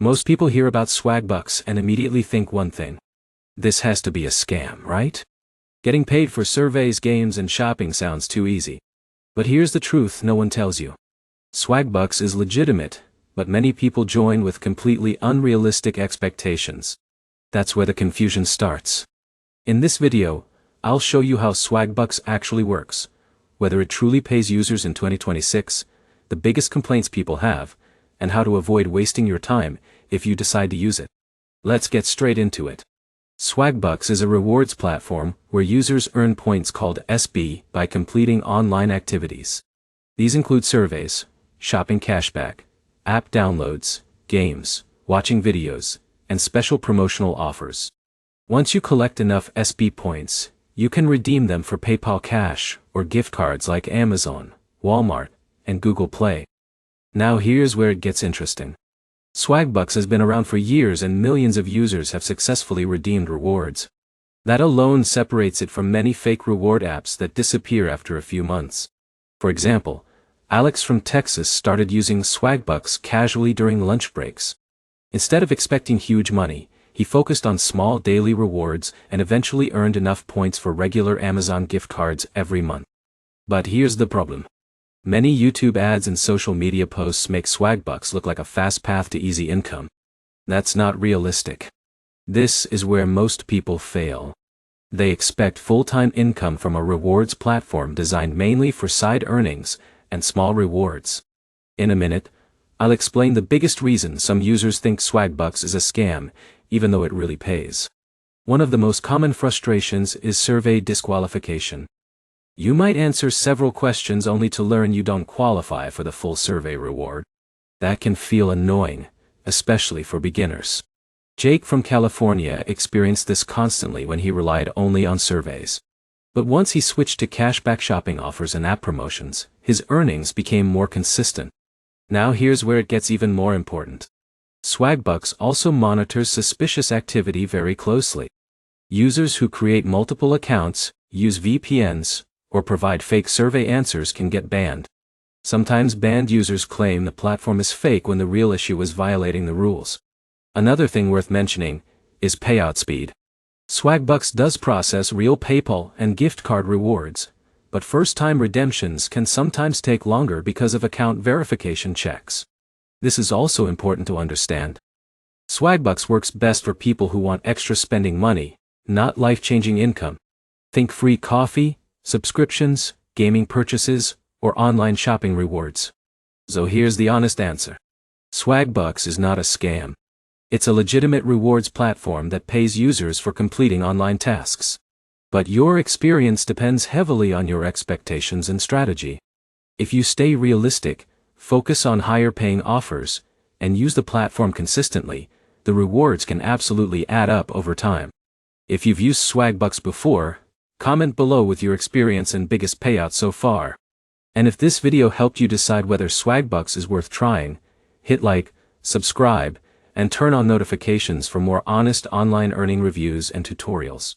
Most people hear about Swagbucks and immediately think one thing. This has to be a scam, right? Getting paid for surveys, games, and shopping sounds too easy. But here's the truth no one tells you. Swagbucks is legitimate, but many people join with completely unrealistic expectations. That's where the confusion starts. In this video, I'll show you how Swagbucks actually works, whether it truly pays users in 2026, the biggest complaints people have, and how to avoid wasting your time if you decide to use it. Let's get straight into it. Swagbucks is a rewards platform where users earn points called SB by completing online activities. These include surveys, shopping cashback, app downloads, games, watching videos, and special promotional offers. Once you collect enough SB points, you can redeem them for PayPal Cash or gift cards like Amazon, Walmart, and Google Play. Now here's where it gets interesting. Swagbucks has been around for years and millions of users have successfully redeemed rewards. That alone separates it from many fake reward apps that disappear after a few months. For example, Alex from Texas started using Swagbucks casually during lunch breaks. Instead of expecting huge money, he focused on small daily rewards and eventually earned enough points for regular Amazon gift cards every month. But here's the problem. Many YouTube ads and social media posts make Swagbucks look like a fast path to easy income. That's not realistic. This is where most people fail. They expect full-time income from a rewards platform designed mainly for side earnings and small rewards. In a minute, I'll explain the biggest reason some users think Swagbucks is a scam, even though it really pays. One of the most common frustrations is survey disqualification. You might answer several questions only to learn you don't qualify for the full survey reward. That can feel annoying, especially for beginners. Jake from California experienced this constantly when he relied only on surveys. But once he switched to cashback shopping offers and app promotions, his earnings became more consistent. Now here's where it gets even more important. Swagbucks also monitors suspicious activity very closely. Users who create multiple accounts, use VPNs, or provide fake survey answers can get banned. Sometimes banned users claim the platform is fake when the real issue is violating the rules. Another thing worth mentioning is payout speed. Swagbucks does process real PayPal and gift card rewards, but first-time redemptions can sometimes take longer because of account verification checks. This is also important to understand. Swagbucks works best for people who want extra spending money, not life-changing income. Think free coffee, subscriptions, gaming purchases, or online shopping rewards. So here's the honest answer. Swagbucks is not a scam. It's a legitimate rewards platform that pays users for completing online tasks. But your experience depends heavily on your expectations and strategy. If you stay realistic, focus on higher paying offers, and use the platform consistently, the rewards can absolutely add up over time. If you've used Swagbucks before, comment below with your experience and biggest payout so far. And if this video helped you decide whether Swagbucks is worth trying, hit like, subscribe, and turn on notifications for more honest online earning reviews and tutorials.